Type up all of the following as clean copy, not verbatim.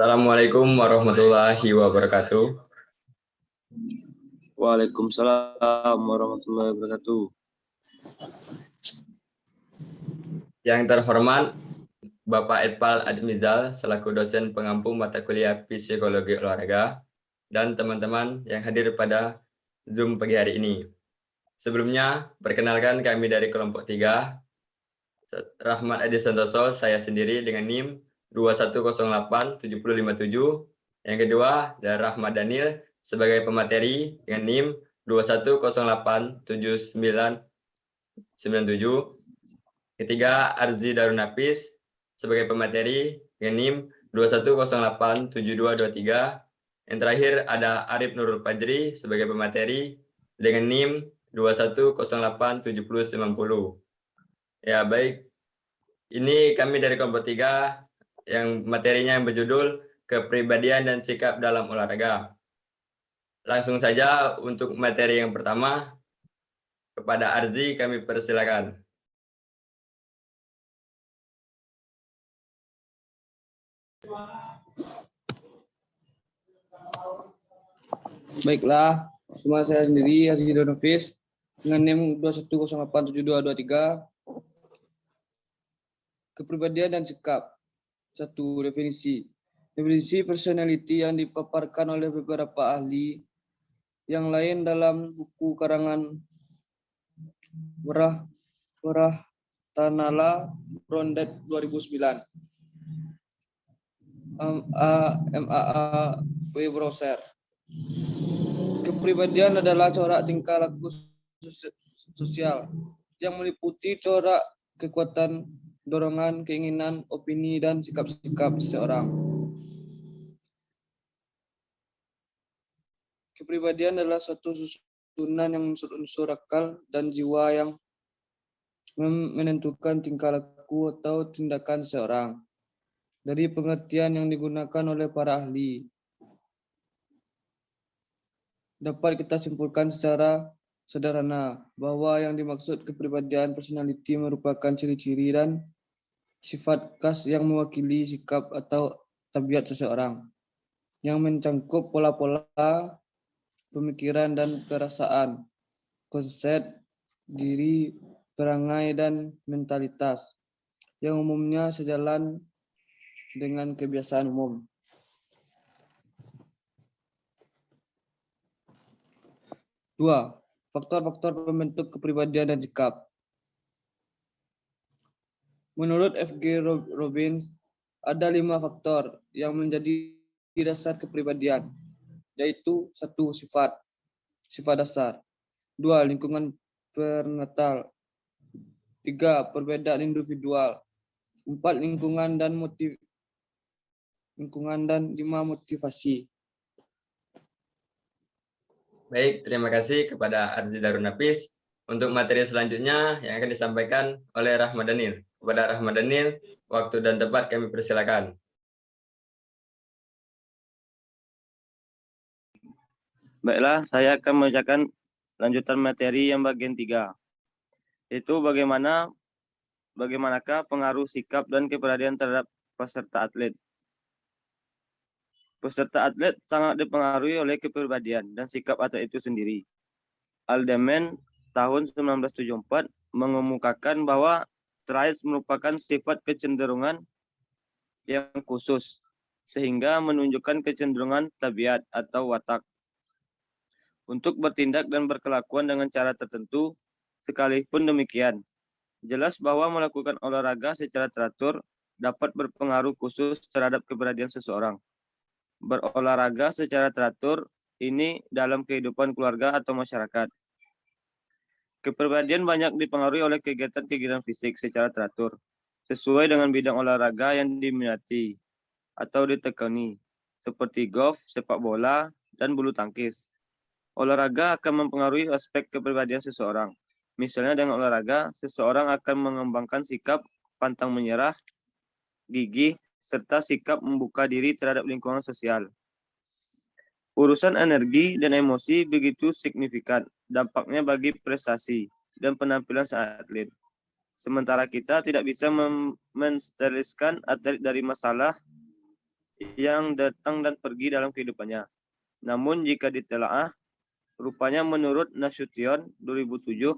Assalamualaikum warahmatullahi wabarakatuh. Waalaikumsalam warahmatullahi wabarakatuh. Yang terhormat Bapak Edpal Admizal selaku dosen pengampu mata kuliah Psikologi Olahraga dan teman-teman yang hadir pada Zoom pagi hari ini. Sebelumnya, perkenalkan kami dari kelompok 3, Rahmat Adi Santoso, saya sendiri dengan NIM 21087057. Yang kedua, dan Rahmat Daniel sebagai pemateri dengan NIM 21087997. Ketiga, Arzi Darunapis sebagai pemateri dengan NIM 21087223. Yang terakhir ada Arif Nurul Fajri sebagai pemateri dengan NIM 21087090. Ya, baik. Ini kami dari kelompok 3 yang materinya yang berjudul Kepribadian dan Sikap dalam Olahraga. Langsung saja untuk materi yang pertama, kepada Arzi kami persilakan. Baiklah, semua saya sendiri Arzi Darunapis dengan NIM 21087223. Kepribadian dan sikap. 1. Definisi. Definisi personality yang dipaparkan oleh beberapa ahli yang lain dalam buku karangan Tanala Rondet 2009. MAA W. Browser. Kepribadian adalah corak tingkah laku sosial yang meliputi corak kekuatan, dorongan, keinginan, opini, dan sikap-sikap seseorang. Kepribadian adalah suatu susunan yang unsur-unsur akal dan jiwa yang menentukan tingkah laku atau tindakan seseorang. Dari pengertian yang digunakan oleh para ahli, dapat kita simpulkan secara sederhana bahwa yang dimaksud kepribadian personality merupakan ciri-ciri dan sifat khas yang mewakili sikap atau tabiat seseorang, yang mencangkup pola-pola pemikiran dan perasaan, konsep diri, perangai, dan mentalitas, yang umumnya sejalan dengan kebiasaan umum. 2. Faktor-faktor pembentuk kepribadian dan sikap. Menurut F.G. Robbins, ada 5 faktor yang menjadi dasar kepribadian, yaitu 1. Sifat dasar. 2. Lingkungan pernatal. 3. Perbedaan individual. 4. Lingkungan dan 5. Motivasi. Baik, terima kasih kepada Arzi Darunapis. Untuk materi selanjutnya yang akan disampaikan oleh Rahmat Daniel. Kepada Rahmat Daniel, waktu dan tempat kami persilakan. Baiklah, saya akan membacakan lanjutan materi yang bagian 3. Yaitu bagaimanakah pengaruh sikap dan kepribadian terhadap peserta atlet. Peserta atlet sangat dipengaruhi oleh kepribadian dan sikap atlet itu sendiri. Aldeman tahun 1974 mengemukakan bahwa traits merupakan sifat kecenderungan yang khusus, sehingga menunjukkan kecenderungan tabiat atau watak untuk bertindak dan berkelakuan dengan cara tertentu. Sekalipun demikian, jelas bahwa melakukan olahraga secara teratur dapat berpengaruh khusus terhadap kepribadian seseorang. Berolahraga secara teratur ini dalam kehidupan keluarga atau masyarakat. Kepribadian banyak dipengaruhi oleh kegiatan-kegiatan fisik secara teratur, sesuai dengan bidang olahraga yang diminati atau ditekuni, seperti golf, sepak bola, dan bulu tangkis. Olahraga akan mempengaruhi aspek kepribadian seseorang. Misalnya dengan olahraga, seseorang akan mengembangkan sikap pantang menyerah, gigih, serta sikap membuka diri terhadap lingkungan sosial. Urusan energi dan emosi begitu signifikan dampaknya bagi prestasi dan penampilan saat atlet. Sementara kita tidak bisa mensterilkan atlet dari masalah yang datang dan pergi dalam kehidupannya. Namun jika ditelaah, rupanya menurut Nasution 2007,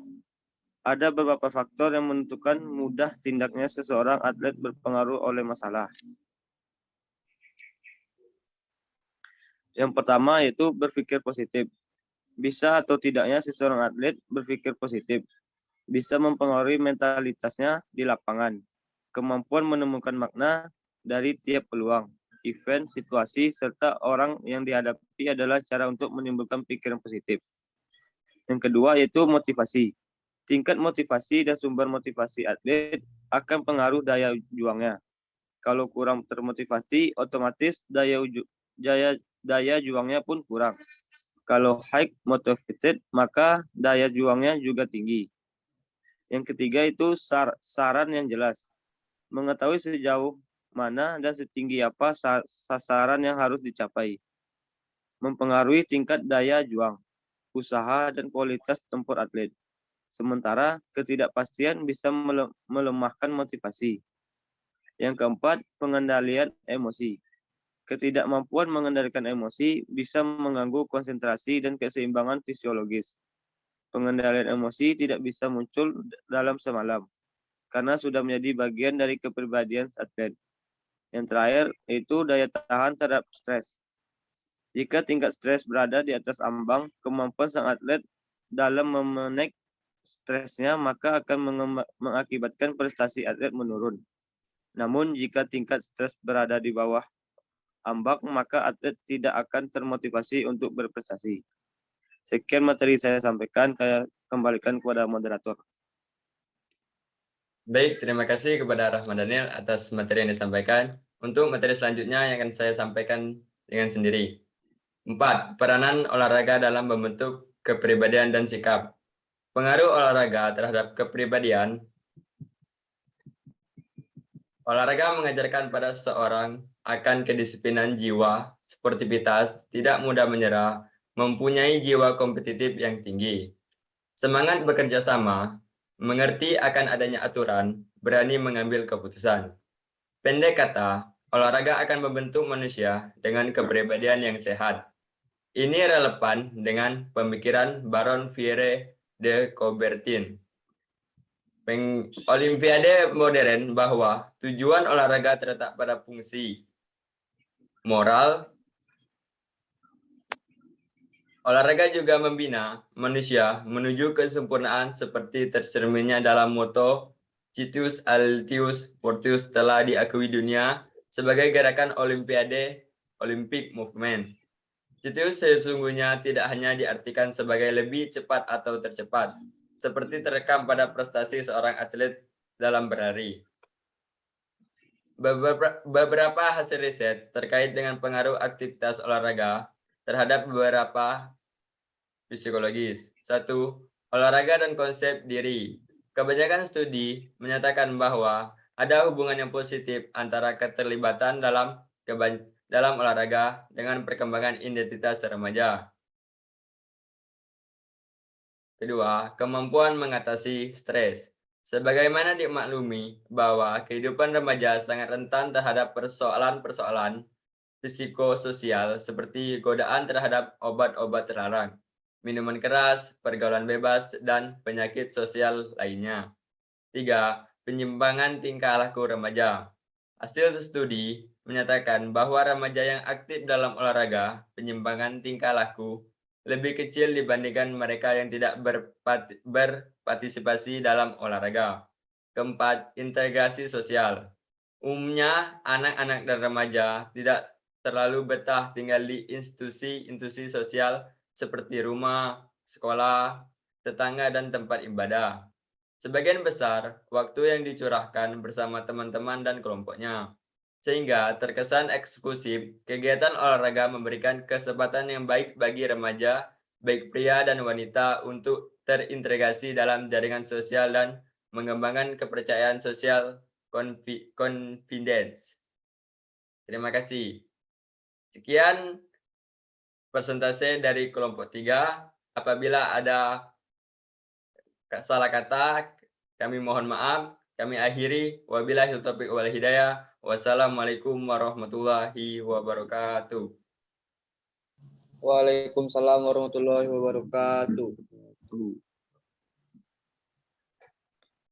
ada beberapa faktor yang menentukan mudah tindaknya seseorang atlet berpengaruh oleh masalah. Yang pertama yaitu berpikir positif. Bisa atau tidaknya seseorang atlet berpikir positif bisa mempengaruhi mentalitasnya di lapangan. Kemampuan menemukan makna dari tiap peluang, event, situasi, serta orang yang dihadapi adalah cara untuk menimbulkan pikiran positif. Yang kedua yaitu motivasi. Tingkat motivasi dan sumber motivasi atlet akan pengaruh daya juangnya. Kalau kurang termotivasi, otomatis daya juangnya pun kurang. Kalau high motivated, maka daya juangnya juga tinggi. Yang ketiga itu saran yang jelas. Mengetahui sejauh mana dan setinggi apa sasaran yang harus dicapai. Mempengaruhi tingkat daya juang, usaha, dan kualitas tempur atlet. Sementara ketidakpastian bisa melemahkan motivasi. Yang keempat, pengendalian emosi. Ketidakmampuan mengendalikan emosi bisa mengganggu konsentrasi dan keseimbangan fisiologis. Pengendalian emosi tidak bisa muncul dalam semalam, karena sudah menjadi bagian dari kepribadian atlet. Yang terakhir, itu daya tahan terhadap stres. Jika tingkat stres berada di atas ambang, kemampuan sang atlet dalam memanage stresnya maka akan mengakibatkan prestasi atlet menurun. Namun, jika tingkat stres berada di bawah ambang, maka atlet tidak akan termotivasi untuk berprestasi. Sekian materi saya sampaikan, saya kembalikan kepada moderator. Baik, terima kasih kepada Rahman Daniel atas materi yang disampaikan. Untuk materi selanjutnya yang akan saya sampaikan dengan sendiri. 4. Peranan olahraga dalam membentuk kepribadian dan sikap. Pengaruh olahraga terhadap kepribadian. Olahraga mengajarkan pada seseorang akan kedisiplinan jiwa, sportivitas, tidak mudah menyerah, mempunyai jiwa kompetitif yang tinggi. Semangat bekerja sama, mengerti akan adanya aturan, berani mengambil keputusan. Pendek kata, olahraga akan membentuk manusia dengan kepribadian yang sehat. Ini relevan dengan pemikiran Baron Pierre de Coubertin. Olimpiade modern bahwa tujuan olahraga terletak pada fungsi moral. Olahraga juga membina manusia menuju kesempurnaan seperti tercerminnya dalam moto Citus Altius Fortius telah diakui dunia sebagai gerakan Olimpiade Olympic Movement. Citus sesungguhnya tidak hanya diartikan sebagai lebih cepat atau tercepat, seperti terekam pada prestasi seorang atlet dalam berlari. Beberapa hasil riset terkait dengan pengaruh aktivitas olahraga terhadap beberapa psikologis. 1. Olahraga dan konsep diri. Kebanyakan studi menyatakan bahwa ada hubungan yang positif antara keterlibatan dalam olahraga dengan perkembangan identitas remaja. Kedua, kemampuan mengatasi stres. Sebagaimana dimaklumi bahwa kehidupan remaja sangat rentan terhadap persoalan-persoalan psikososial seperti godaan terhadap obat-obat terlarang, minuman keras, pergaulan bebas, dan penyakit sosial lainnya. 3. Penyimpangan tingkah laku remaja. Hasil studi menyatakan bahwa remaja yang aktif dalam olahraga, penyimpangan tingkah laku lebih kecil dibandingkan mereka yang tidak berpartisipasi dalam olahraga. Keempat, integrasi sosial. Umumnya, anak-anak dan remaja tidak terlalu betah tinggal di institusi sosial seperti rumah, sekolah, tetangga, dan tempat ibadah. Sebagian besar waktu yang dicurahkan bersama teman-teman dan kelompoknya. Sehingga terkesan eksklusif, kegiatan olahraga memberikan kesempatan yang baik bagi remaja, baik pria dan wanita untuk terintegrasi dalam jaringan sosial dan mengembangkan kepercayaan sosial confidence. Terima kasih. Sekian persentase dari kelompok 3. Apabila ada salah kata, kami mohon maaf. kami akhiri. Wabillahi taufiq wal hidayah. Wassalamualaikum warahmatullahi wabarakatuh. Waalaikumsalam warahmatullahi wabarakatuh.